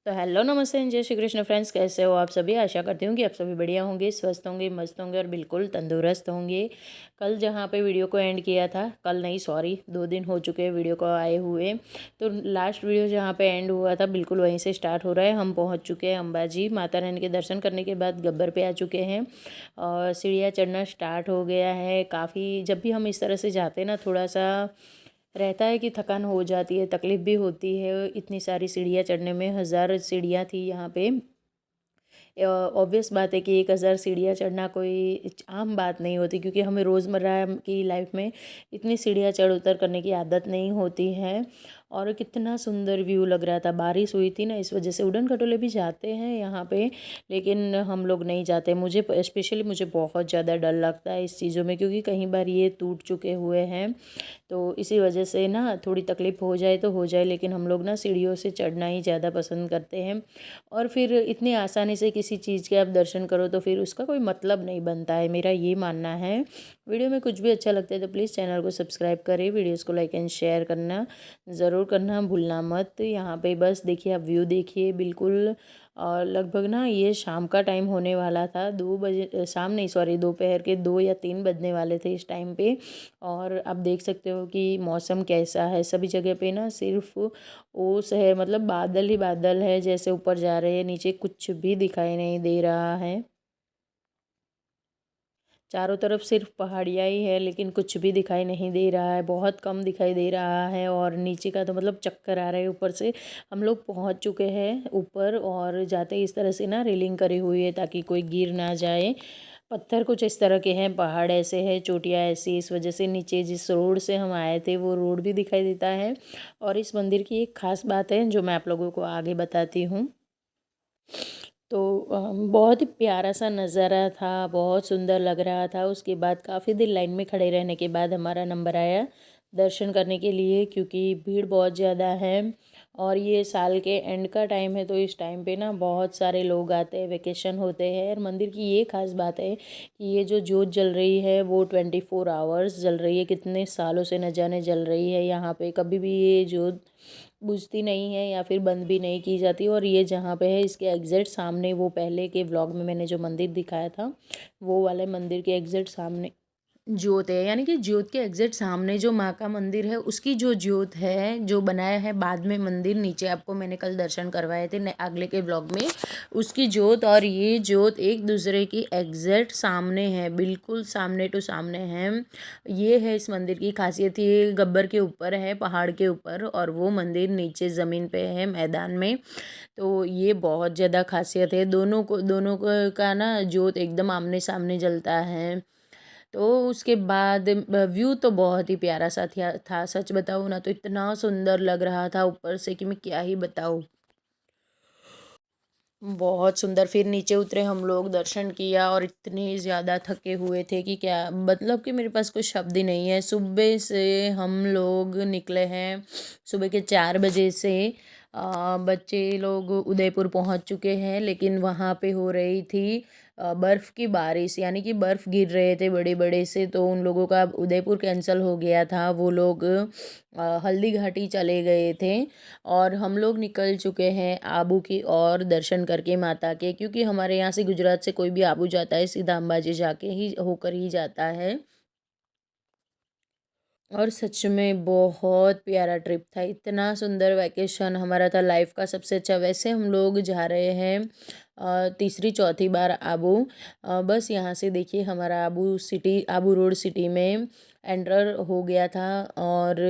तो हेलो नमस्ते जय श्री कृष्ण फ्रेंड्स, कैसे हो आप सभी। आशा करती हूँ कि आप सभी बढ़िया होंगे, स्वस्थ होंगे, मस्त होंगे और बिल्कुल तंदुरुस्त होंगे। कल जहाँ पे वीडियो को एंड किया था, कल नहीं सॉरी 2 दिन हो चुके हैं वीडियो को आए हुए। तो लास्ट वीडियो जहाँ पे एंड हुआ था बिल्कुल वहीं से स्टार्ट हो रहा है। हम पहुँच चुके हैं अंबाजी, माता रानी के दर्शन करने के बाद गब्बर पे आ चुके हैं और सीढ़ियाँ चढ़ना स्टार्ट हो गया है। काफ़ी जब भी हम इस तरह से जाते हैं ना, थोड़ा सा रहता है कि थकान हो जाती है, तकलीफ़ भी होती है। इतनी सारी सीढ़ियाँ चढ़ने में, 1000 सीढ़ियाँ थी यहाँ पे। ऑब्वियस बात है कि 1000 सीढ़ियाँ चढ़ना कोई आम बात नहीं होती, क्योंकि हमें रोज़मर्रा की लाइफ में इतनी सीढ़ियाँ चढ़ उतर करने की आदत नहीं होती है। और कितना सुंदर व्यू लग रहा था। बारिश हुई थी ना, इस वजह से उड़न खटोले भी जाते हैं यहाँ पे, लेकिन हम लोग नहीं जाते। मुझे स्पेशली मुझे बहुत ज़्यादा डर लगता है इस चीज़ों में, क्योंकि कई बार ये टूट चुके हुए हैं। तो इसी वजह से ना थोड़ी तकलीफ़ हो जाए तो हो जाए, लेकिन हम लोग ना सीढ़ियों से चढ़ना ही ज़्यादा पसंद करते हैं। और फिर इतनी आसानी से किसी चीज़ के आप दर्शन करो तो फिर उसका कोई मतलब नहीं बनता है, मेरा ये मानना है। वीडियो में कुछ भी अच्छा लगता है तो प्लीज़ चैनल को सब्सक्राइब करें, वीडियोज़ को लाइक एंड शेयर करना ज़रूर करना भूलना मत। यहाँ पे बस देखिए, आप व्यू देखिए बिल्कुल। और लगभग ना ये शाम का टाइम होने वाला था, 2 बजे, शाम नहीं सॉरी, दोपहर के 2 या 3 बजने वाले थे इस टाइम पे। और आप देख सकते हो कि मौसम कैसा है। सभी जगह पे ना सिर्फ ओस है, मतलब बादल ही बादल है। जैसे ऊपर जा रहे हैं, नीचे कुछ भी दिखाई नहीं दे रहा है। चारों तरफ सिर्फ पहाड़ियाँ ही है, लेकिन कुछ भी दिखाई नहीं दे रहा है, बहुत कम दिखाई दे रहा है। और नीचे का तो मतलब चक्कर आ रहा है। ऊपर से हम लोग पहुंच चुके हैं ऊपर, और जाते ही इस तरह से ना रेलिंग करी हुई है ताकि कोई गिर ना जाए। पत्थर कुछ इस तरह के हैं, पहाड़ ऐसे हैं, चोटियाँ ऐसी, इस वजह से नीचे जिस रोड से हम आए थे वो रोड भी दिखाई देता है। और इस मंदिर की एक खास बात है जो मैं आप लोगों को आगे बताती हूँ। तो बहुत ही प्यारा सा नज़ारा था, बहुत सुंदर लग रहा था। उसके बाद काफ़ी देर लाइन में खड़े रहने के बाद हमारा नंबर आया दर्शन करने के लिए, क्योंकि भीड़ बहुत ज़्यादा है। और ये साल के एंड का टाइम है, तो इस टाइम पे ना बहुत सारे लोग आते हैं, वेकेशन होते हैं। और मंदिर की ये खास बात है कि ये जो जोत जल रही है वो 24 आवर्स जल रही है। कितने सालों से न जाने जल रही है यहाँ पे, कभी भी ये जोत बुझती नहीं है या फिर बंद भी नहीं की जाती। और ये जहाँ पे है इसके एग्जैक्ट सामने, वो पहले के व्लॉग में मैंने जो मंदिर दिखाया था वो वाले मंदिर के एग्जैक्ट सामने ज्योत है। यानी कि ज्योत के एग्जैक्ट सामने जो माँ का मंदिर है उसकी जो ज्योत है, जो बनाया है बाद में मंदिर, नीचे आपको मैंने कल दर्शन करवाए थे अगले के व्लॉग में, उसकी ज्योत और ये ज्योत एक दूसरे की एग्जैक्ट सामने है, बिल्कुल सामने टू सामने है। ये है इस मंदिर की खासियत। ये गब्बर के ऊपर है, पहाड़ के ऊपर, और वो मंदिर नीचे ज़मीन पे है, मैदान में। तो ये बहुत ज़्यादा खासियत है। दोनों को का ना ज्योत एकदम आमने सामने जलता है। तो उसके बाद व्यू तो बहुत ही प्यारा सा था। सच बताऊँ ना तो इतना सुंदर लग रहा था ऊपर से कि मैं क्या ही बताऊँ। बहुत सुंदर। फिर नीचे उतरे हम लोग, दर्शन किया, और इतने ज़्यादा थके हुए थे कि क्या मतलब कि मेरे पास कोई शब्द ही नहीं है। सुबह से हम लोग निकले हैं, सुबह के 4 बजे से। बच्चे लोग उदयपुर पहुंच चुके हैं, लेकिन वहाँ पे हो रही थी बर्फ़ की बारिश, यानी कि बर्फ़ गिर रहे थे बड़े बड़े से। तो उन लोगों का उदयपुर कैंसिल हो गया था। वो लोग हल्दी घाटी चले गए थे। और हम लोग निकल चुके हैं आबू की ओर दर्शन करके माता के, क्योंकि हमारे यहाँ से गुजरात से कोई भी आबू जाता है सीधा अंबाजी जाके ही होकर ही जाता है। और सच में बहुत प्यारा ट्रिप था, इतना सुंदर वैकेशन हमारा था, लाइफ का सबसे अच्छा। वैसे हम लोग जा रहे हैं तीसरी चौथी बार आबू। बस यहाँ से देखिए हमारा आबू रोड सिटी में एंटर हो गया था। और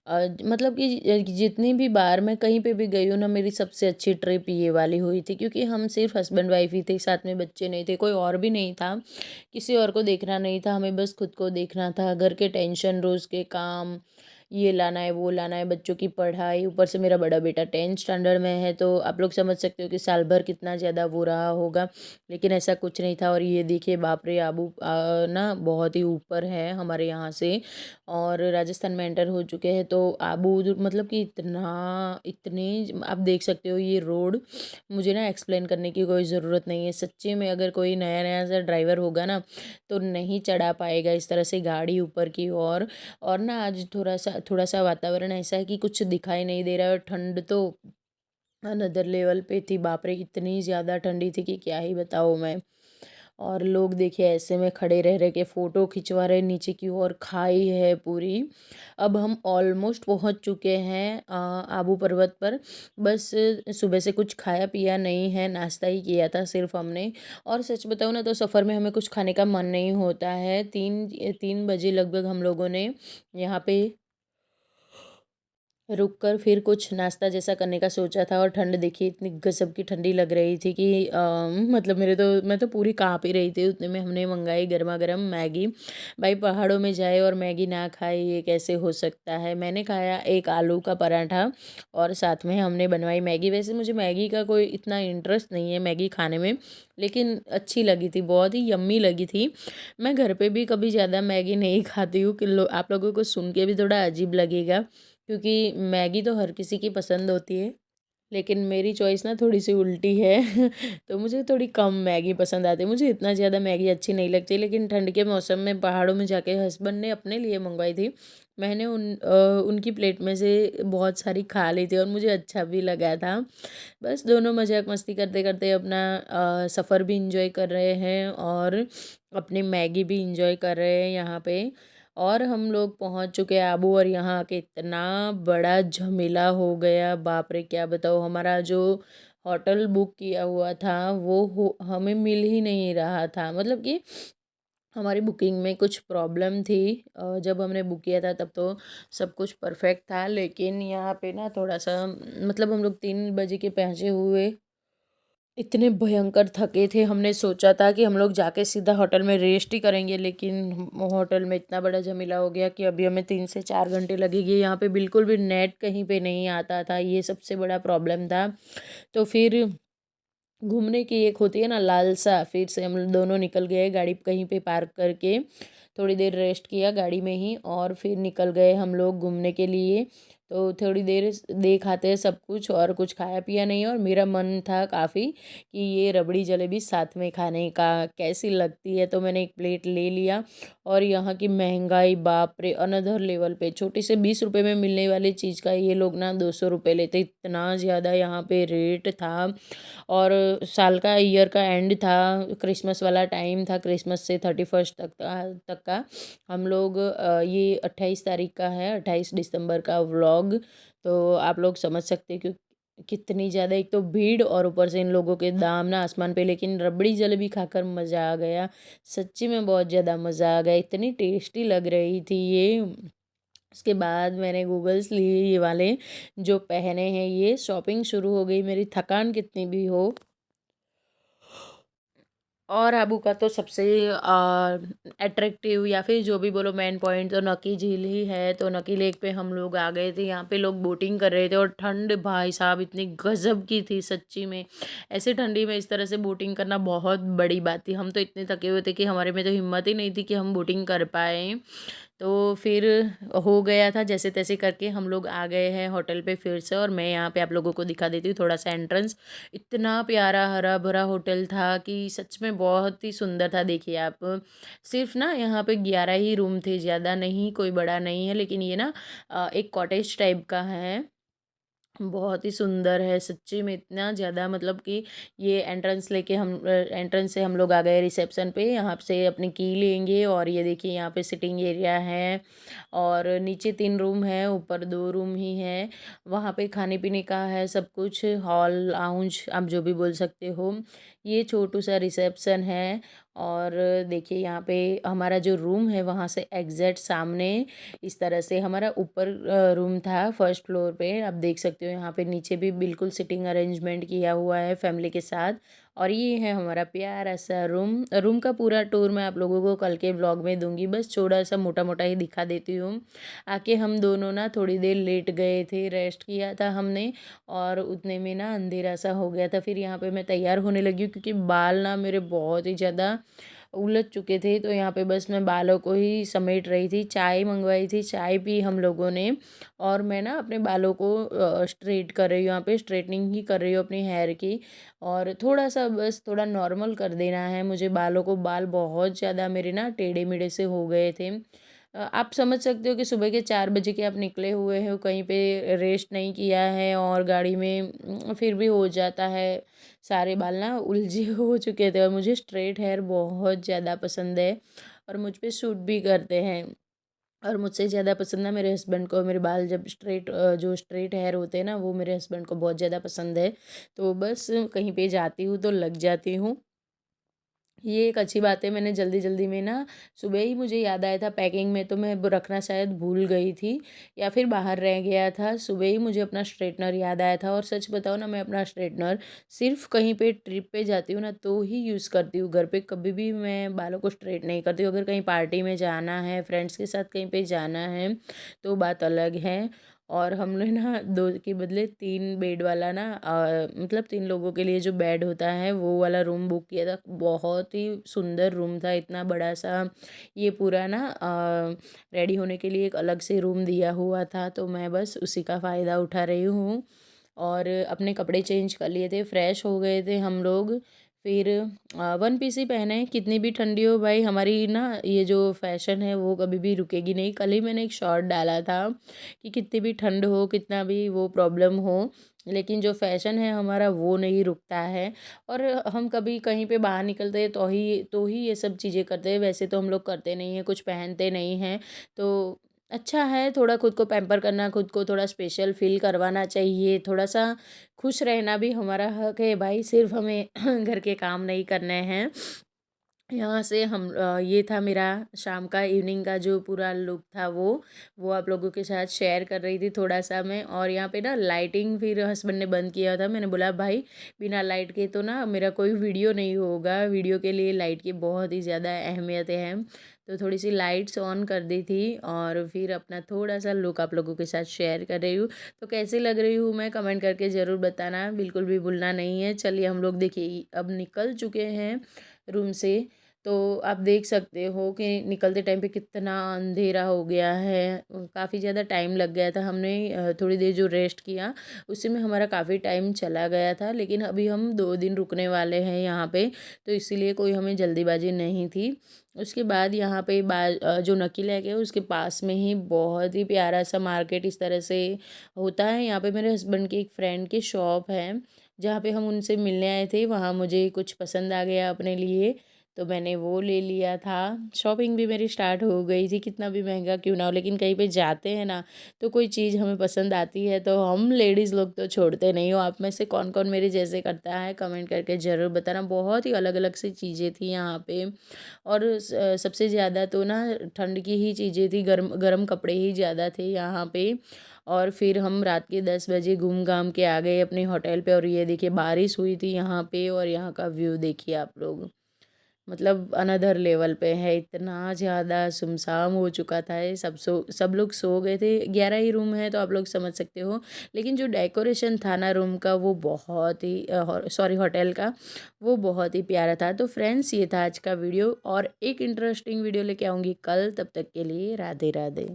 मतलब कि जितनी भी बार मैं कहीं पे भी गई हूँ ना, मेरी सबसे अच्छी ट्रिप ये वाली हुई थी, क्योंकि हम सिर्फ हस्बैंड वाइफ ही थे, साथ में बच्चे नहीं थे, कोई और भी नहीं था। किसी और को देखना नहीं था, हमें बस खुद को देखना था। घर के टेंशन, रोज़ के काम, ये लाना है वो लाना है, बच्चों की पढ़ाई, ऊपर से मेरा बड़ा बेटा 10th स्टैंडर्ड में है, तो आप लोग समझ सकते हो कि साल भर कितना ज़्यादा वो रहा होगा। लेकिन ऐसा कुछ नहीं था। और ये देखिए बाप रे, आबू ना बहुत ही ऊपर है हमारे यहाँ से, और राजस्थान में एंटर हो चुके हैं। तो आबू मतलब कि इतने आप देख सकते हो ये रोड, मुझे ना एक्सप्लेन करने की कोई ज़रूरत नहीं है। सच्ची में अगर कोई नया नया सा ड्राइवर होगा ना तो नहीं चढ़ा पाएगा इस तरह से गाड़ी ऊपर की ओर। और ना आज थोड़ा सा वातावरण ऐसा है कि कुछ दिखाई नहीं दे रहा है, और ठंड तो अनदर लेवल पे थी। बाप रे! इतनी ज़्यादा ठंडी थी कि क्या ही बताऊँ मैं। और लोग देखिए ऐसे में खड़े रह रह के फ़ोटो खिंचवा रहे, नीचे की ओर खाई है पूरी। अब हम ऑलमोस्ट पहुंच चुके हैं आबू पर्वत पर। बस सुबह से कुछ खाया पिया नहीं है, नाश्ता ही किया था सिर्फ हमने। और सच बताऊँ ना तो सफ़र में हमें कुछ खाने का मन नहीं होता है। 3 बजे लगभग हम लोगों ने यहाँ पे रुक कर फिर कुछ नाश्ता जैसा करने का सोचा था। और ठंड देखिए इतनी गज़ब की ठंडी लग रही थी कि मतलब मैं तो पूरी काँप ही रही थी। उतने में हमने मंगाई गरमा-गरम मैगी। भाई पहाड़ों में जाए और मैगी ना खाए, ये कैसे हो सकता है। मैंने खाया एक आलू का पराठा और साथ में हमने बनवाई मैगी। वैसे मुझे मैगी का कोई इतना इंटरेस्ट नहीं है मैगी खाने में, लेकिन अच्छी लगी थी, बहुत ही यम्मी लगी थी। मैं घर पे भी कभी ज़्यादा मैगी नहीं खाती हूँ कि आप लोगों को सुन के भी थोड़ा अजीब लगेगा, क्योंकि मैगी तो हर किसी की पसंद होती है, लेकिन मेरी चॉइस ना थोड़ी-सी उल्टी है। तो मुझे थोड़ी कम मैगी पसंद आती है, मुझे इतना ज़्यादा मैगी अच्छी नहीं लगती। लेकिन ठंड के मौसम में पहाड़ों में जाके हस्बैंड ने अपने लिए मंगवाई थी। मैंने उनकी प्लेट में से बहुत सारी खा ली थी और मुझे अच्छा भी लगा था। बस दोनों मज़ाक मस्ती करते-करते अपना सफ़र भी एन्जॉय कर रहे हैं और अपनी मैगी भी एन्जॉय कर रहे हैं यहाँ पे। और हम लोग पहुँच चुके हैं आबू और यहाँ आके इतना बड़ा झमेला हो गया, बाप रे! क्या बताऊँ। हमारा जो होटल बुक किया हुआ था वो हो हमें मिल ही नहीं रहा था। मतलब कि हमारी बुकिंग में कुछ प्रॉब्लम थी। जब हमने बुक किया था तब तो सब कुछ परफेक्ट था, लेकिन यहाँ पे ना थोड़ा-सा मतलब हम लोग 3 बजे के पहुँचे हुए इतने भयंकर थके थे। हमने सोचा था कि हम लोग जाके सीधा होटल में रेस्ट ही करेंगे, लेकिन होटल में इतना बड़ा झमेला हो गया कि अभी हमें 3 से 4 घंटे लगेंगे। यहाँ पे बिल्कुल भी नेट कहीं पे नहीं आता था, ये सबसे बड़ा प्रॉब्लम था। तो फिर घूमने की एक होती है ना लालसा, फिर से हम दोनों निकल गए गाड़ी कहीं पे पार्क करके। थोड़ी देर रेस्ट किया गाड़ी में ही और फिर निकल गए हम लोग घूमने के लिए। तो थोड़ी देर देख आते हैं सब कुछ, और कुछ खाया पिया नहीं। और मेरा मन था काफ़ी कि ये रबड़ी जलेबी साथ में खाने का कैसी लगती है, तो मैंने एक प्लेट ले लिया। और यहाँ की महंगाई बाप रे अनदर लेवल पे, छोटी से 20 रुपए में मिलने वाली चीज़ का ये लोग ना 200 रुपये लेते, इतना ज़्यादा यहाँ पे रेट था। और साल का ईयर का एंड था, क्रिसमस वाला टाइम था, क्रिसमस से 31st तक का हम लोग ये 28 तारीख का है, 28 दिसंबर का व्लॉग। तो आप लोग समझ सकते हैं कि कितनी ज़्यादा एक तो भीड़ और ऊपर से इन लोगों के दाम ना आसमान पे। लेकिन रबड़ी जलेबी खाकर मज़ा आ गया, सच्ची में बहुत ज़्यादा मज़ा आ गया, इतनी टेस्टी लग रही थी ये। उसके बाद मैंने गूगल्स लिए ये वाले जो पहने हैं, ये शॉपिंग शुरू हो गई मेरी, थकान कितनी भी हो। और आबू का तो सबसे अट्रैक्टिव या फिर जो भी बोलो मेन पॉइंट तो नकी झील ही है। तो नकी लेक पे हम लोग आ गए थे, यहाँ पे लोग बोटिंग कर रहे थे और ठंड भाई साहब इतनी गजब की थी सच्ची में। ऐसे ठंडी में इस तरह से बोटिंग करना बहुत बड़ी बात थी। हम तो इतने थके हुए थे कि हमारे में तो हिम्मत ही नहीं थी कि हम बोटिंग कर पाए। तो फिर हो गया था जैसे तैसे करके हम लोग आ गए हैं होटल पे फिर से। और मैं यहाँ पे आप लोगों को दिखा देती हूँ थोड़ा सा एंट्रेंस। इतना प्यारा हरा भरा होटल था कि सच में बहुत ही सुंदर था। देखिए आप, सिर्फ ना यहाँ पे 11 ही रूम थे, ज़्यादा नहीं, कोई बड़ा नहीं है। लेकिन ये ना एक कॉटेज टाइप का है, बहुत ही सुंदर है सच्ची में, इतना ज़्यादा मतलब कि ये एंट्रेंस से हम लोग आ गए रिसेप्शन पे। यहाँ से अपनी की लेंगे और ये देखिए यहाँ पे सिटिंग एरिया है। और नीचे 3 रूम है, ऊपर 2 रूम ही है। वहाँ पे खाने पीने का है सब कुछ, हॉल लाउंज आप जो भी बोल सकते हो। ये छोटू सा रिसेप्शन है। और देखिए यहाँ पे हमारा जो रूम है वहाँ से एग्जैक्ट सामने इस तरह से हमारा ऊपर रूम था फर्स्ट फ्लोर पे। आप देख सकते हो यहाँ पे नीचे भी बिल्कुल सिटिंग अरेंजमेंट किया हुआ है फैमिली के साथ। और ये है हमारा प्यारा सा रूम। रूम का पूरा टूर मैं आप लोगों को कल के ब्लॉग में दूंगी, बस थोड़ा सा मोटा मोटा ही दिखा देती हूँ। आके हम दोनों ना थोड़ी देर लेट गए थे, रेस्ट किया था हमने। और उतने में ना अंधेरा सा हो गया था। फिर यहाँ पे मैं तैयार होने लगी हूँ क्योंकि बाल ना मेरे बहुत ही ज़्यादा उलझ चुके थे। तो यहाँ पे बस मैं बालों को ही समेट रही थी, चाय मंगवाई थी, चाय पी हम लोगों ने। और मैं ना अपने बालों को स्ट्रेट कर रही हूँ, यहाँ पे स्ट्रेटनिंग ही कर रही हूँ अपनी हेयर की। और थोड़ा सा बस थोड़ा नॉर्मल कर देना है मुझे बालों को, बाल बहुत ज़्यादा मेरे ना टेढ़े मेढ़े से हो गए थे। आप समझ सकते हो कि सुबह के 4 बजे के आप निकले हुए हो, कहीं पे रेस्ट नहीं किया है और गाड़ी में फिर भी हो जाता है, सारे बाल ना उलझे हो चुके थे और मुझे स्ट्रेट हेयर बहुत ज़्यादा पसंद है और मुझ पे सूट भी करते हैं। और मुझसे ज़्यादा पसंद ना मेरे हस्बैंड को मेरे बाल जब जो स्ट्रेट हेयर होते हैं ना, वो मेरे हस्बैंड को बहुत ज़्यादा पसंद है। तो बस कहीं पे जाती हूँ तो लग जाती हूँ। ये एक अच्छी बात है, मैंने जल्दी-जल्दी में ना सुबह ही मुझे याद आया था, पैकिंग में तो मैं वो रखना शायद भूल गई थी या फिर बाहर रह गया था। सुबह ही मुझे अपना स्ट्रेटनर याद आया था और सच बताऊँ ना, मैं अपना स्ट्रेटनर सिर्फ़ कहीं पे ट्रिप पे जाती हूँ ना तो ही यूज़ करती हूँ। घर पे कभी भी मैं बालों को स्ट्रेट नहीं करती हूँ। अगर कहीं पार्टी में जाना है, फ्रेंड्स के साथ कहीं पे जाना है तो बात अलग है। और हमने ना 2 के बदले 3 बेड वाला ना मतलब 3 लोगों के लिए जो बेड होता है वो वाला रूम बुक किया था। बहुत ही सुंदर रूम था, इतना बड़ा-सा ये पूरा ना रेडी होने के लिए एक अलग से रूम दिया हुआ था, तो मैं बस उसी का फ़ायदा उठा रही हूँ। और अपने कपड़े चेंज कर लिए थे, फ्रेश हो गए थे हम लोग। फिर वन पीस ही पहने, कितनी भी ठंडी हो भाई, हमारी ना ये जो फ़ैशन है वो कभी भी रुकेगी नहीं। कल ही मैंने एक शॉर्ट डाला था कि कितनी भी ठंड हो, कितना भी वो प्रॉब्लम हो, लेकिन जो फ़ैशन है हमारा वो नहीं रुकता है। और हम कभी कहीं पे बाहर निकलते हैं तो ही ये सब चीज़ें करते हैं, वैसे तो हम लोग करते नहीं हैं, कुछ पहनते नहीं हैं। तो अच्छा है थोड़ा खुद को पैम्पर करना, खुद को थोड़ा स्पेशल फ़ील करवाना चाहिए, थोड़ा-सा खुश रहना भी हमारा हक है भाई, सिर्फ़ हमें घर के काम नहीं करने हैं। यहाँ से ये था मेरा शाम का इवनिंग का जो पूरा लुक था वो आप लोगों के साथ शेयर कर रही थी थोड़ा-सा मैं। और यहाँ पे ना लाइटिंग फिर हस्बैंड ने बंद किया था। मैंने बोला भाई बिना लाइट के तो ना मेरा कोई वीडियो नहीं होगा, वीडियो के लिए लाइट की बहुत ही ज़्यादा अहमियत है। तो थोड़ी-सी लाइट्स ऑन कर दी थी और फिर अपना थोड़ा-सा लुक आप लोगों के साथ शेयर कर रही हूँ। तो कैसी लग रही हूँ मैं कमेंट करके ज़रूर बताना, बिल्कुल भी भूलना नहीं है। चलिए हम लोग देखिए अब निकल चुके हैं रूम से। तो आप देख सकते हो कि निकलते टाइम पे कितना अंधेरा हो गया है। काफ़ी ज़्यादा टाइम लग गया था, हमने थोड़ी देर जो रेस्ट किया उसी में हमारा काफ़ी टाइम चला गया था। लेकिन अभी हम 2 दिन रुकने वाले हैं यहाँ पे, तो इसीलिए कोई हमें जल्दीबाजी नहीं थी। उसके बाद यहाँ पे जो नकी लेक है उसके पास में ही बहुत ही प्यारा सा मार्केट इस तरह से होता है। यहाँ पे मेरे हस्बैंड की एक फ्रेंड की शॉप है, जहाँ पे हम उनसे मिलने आए थे। वहाँ मुझे कुछ पसंद आ गया अपने लिए, तो मैंने वो ले लिया था। शॉपिंग भी मेरी स्टार्ट हो गई थी, कितना भी महंगा क्यों ना हो, लेकिन कहीं पे जाते हैं ना तो कोई चीज़ हमें पसंद आती है तो हम लेडीज़ लोग तो छोड़ते नहीं हो। आप में से कौन कौन मेरे जैसे करता है कमेंट करके ज़रूर बताना। बहुत ही अलग अलग सी चीज़ें थी यहाँ पे। और सबसे ज़्यादा तो ना ठंड की ही चीज़ें थी, गर्म गर्म कपड़े ही ज़्यादा थे यहाँ पे। और फिर हम रात के 10 बजे घूम घाम के आ गए अपने होटल पे। और ये देखिए बारिश हुई थी यहाँ पे और यहाँ का व्यू देखिए आप लोग, मतलब अनदर लेवल पे है। इतना ज़्यादा सुमसाम हो चुका था ये, सब लोग सो गए थे। 11 ही रूम है तो आप लोग समझ सकते हो। लेकिन जो डेकोरेशन था ना रूम का वो बहुत ही सॉरी होटल का, वो बहुत ही प्यारा था। तो फ्रेंड्स ये था आज का वीडियो और एक इंटरेस्टिंग वीडियो लेके आऊँगी कल, तब तक के लिए राधे राधे।